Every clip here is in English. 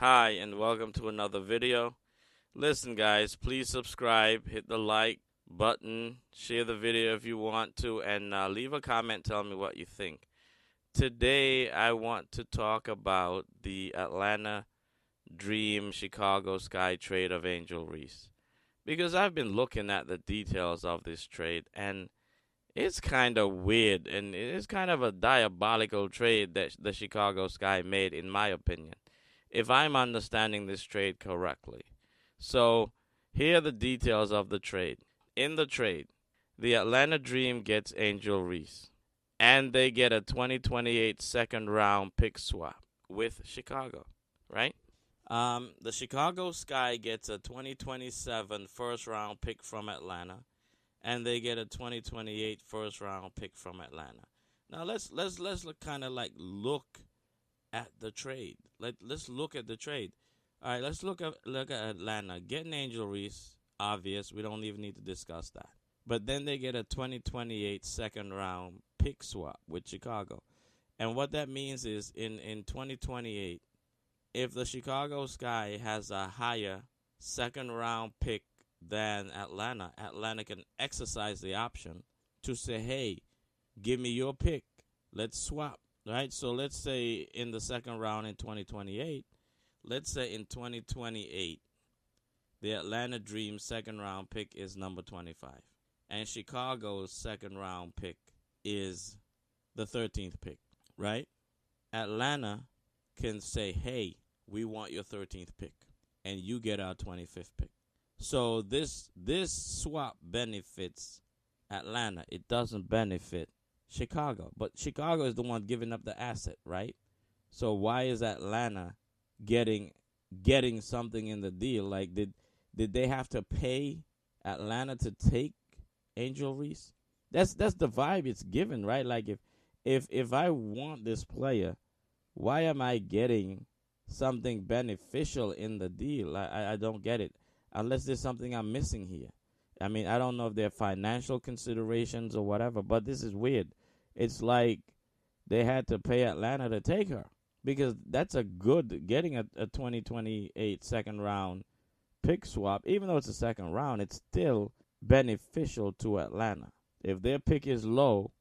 Hi, and welcome to another video. Listen, guys, please subscribe, hit the like button, share the video if you want to, and leave a comment telling me what you think. Today, I want to talk about the Atlanta Dream Chicago Sky trade of Angel Reese. Because I've been looking at the details of this trade, and it's kind of weird, and it's kind of a diabolical trade that the Chicago Sky made, in my opinion, if I'm understanding this trade correctly. So, here are the details of the trade. In the trade, the Atlanta Dream gets Angel Reese, and they get a 2028 second round pick swap with Chicago, right? The Chicago Sky gets a 2027 first round pick from Atlanta, and they get a 2028 first round pick from Atlanta. Now let's look at the trade. Let's look at the trade. All right, let's look at Atlanta getting Angel Reese. Obvious, we don't even need to discuss that. But then they get a 2028 second round pick swap with Chicago, and what that means is in 2028, if the Chicago Sky has a higher second round pick than Atlanta, Atlanta can exercise the option to say, hey, give me your pick. Let's swap, right? So let's say in the second round in 2028, let's say in 2028, the Atlanta Dream second round pick is number 25. And Chicago's second round pick is the 13th pick, right? Atlanta can say, hey, we want your 13th pick, and you get our 25th pick. So this swap benefits Atlanta. It doesn't benefit Chicago. But Chicago is the one giving up the asset, right? So why is Atlanta getting something in the deal? Like, did they have to pay Atlanta to take Angel Reese? That's the vibe it's given, right? Like, if I want this player, why am I getting something beneficial in the deal? I don't get it. Unless there's something I'm missing here. I mean, I don't know if there are financial considerations or whatever, but this is weird. It's like they had to pay Atlanta to take her, because that's a good, getting a 2028 second round pick swap. Even though it's a second round, it's still beneficial to Atlanta. If their pick is low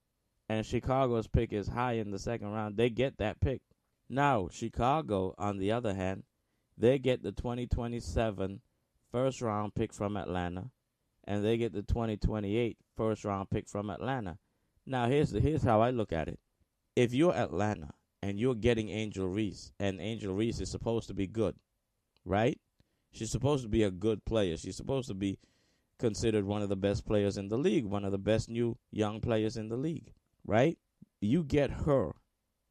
and Chicago's pick is high in the second round, they get that pick. Now, Chicago, on the other hand, they get the 2027 first round pick from Atlanta, and they get the 2028 first round pick from Atlanta. Now, here's how I look at it. If you're Atlanta and you're getting Angel Reese, and Angel Reese is supposed to be good, right? She's supposed to be a good player. She's supposed to be considered one of the best players in the league, one of the best new young players in the league, right? You get her,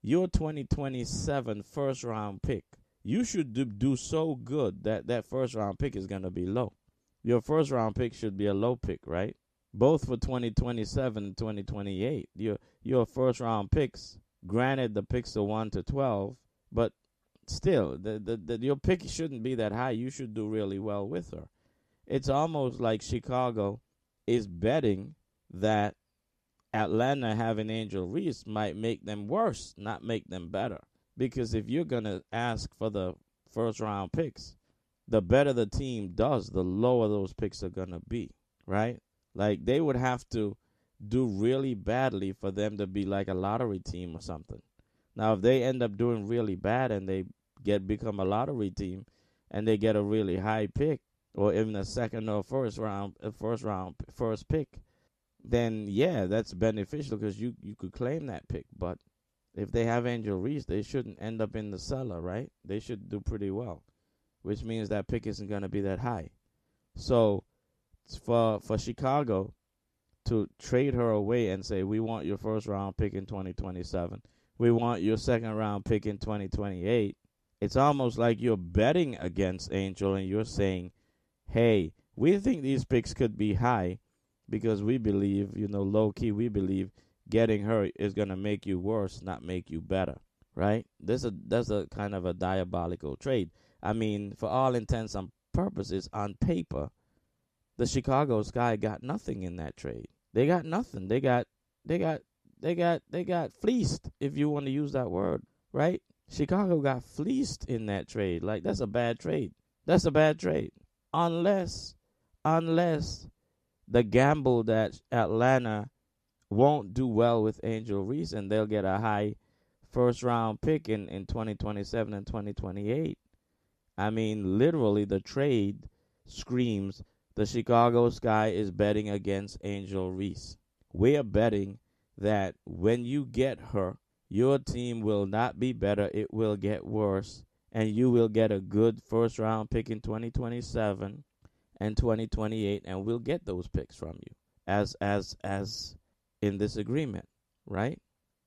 your 2027 first round pick. You should do so good that first round pick is going to be low. Your first round pick should be a low pick, right? Both for 2027 and 2028. Your first round picks, granted the picks are 1 to 12, but still, your pick shouldn't be that high. You should do really well with her. It's almost like Chicago is betting that Atlanta having Angel Reese might make them worse, not make them better. Because if you're going to ask for the first round picks, the better the team does, the lower those picks are going to be, right? Like, they would have to do really badly for them to be like a lottery team or something. Now, if they end up doing really bad and they become a lottery team and they get a really high pick, or even a second or first pick, then yeah, that's beneficial because you could claim that pick. But if they have Angel Reese, they shouldn't end up in the cellar, right? They should do pretty well, which means that pick isn't going to be that high. So for Chicago to trade her away and say, we want your first round pick in 2027, we want your second round pick in 2028, it's almost like you're betting against Angel and you're saying, hey, we think these picks could be high because we believe, low key, we believe getting her is going to make you worse, not make you better, right? That's a kind of a diabolical trade. I mean, for all intents and purposes, on paper, the Chicago Sky got nothing in that trade. They got nothing. They got fleeced, if you want to use that word, right? Chicago got fleeced in that trade. Like, that's a bad trade. That's a bad trade. Unless the gamble that Atlanta won't do well with Angel Reese and they'll get a high first round pick in 2027 and 2028. I mean, literally, the trade screams the Chicago Sky is betting against Angel Reese. We are betting that when you get her, your team will not be better, it will get worse, and you will get a good first round pick in 2027 and 2028, and we'll get those picks from you as in this agreement, right?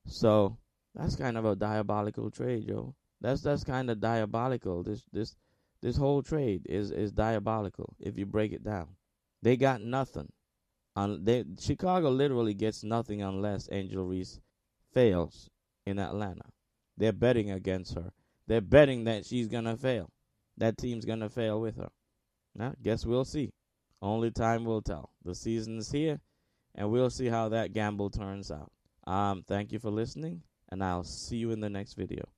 So that's kind of a diabolical trade, yo. That's kind of diabolical. This whole trade is diabolical if you break it down. They got nothing. Chicago literally gets nothing unless Angel Reese fails in Atlanta. They're betting against her. They're betting that she's gonna fail. That team's gonna fail with her. Now, guess we'll see. Only time will tell. The season is here, and we'll see how that gamble turns out. Thank you for listening, and I'll see you in the next video.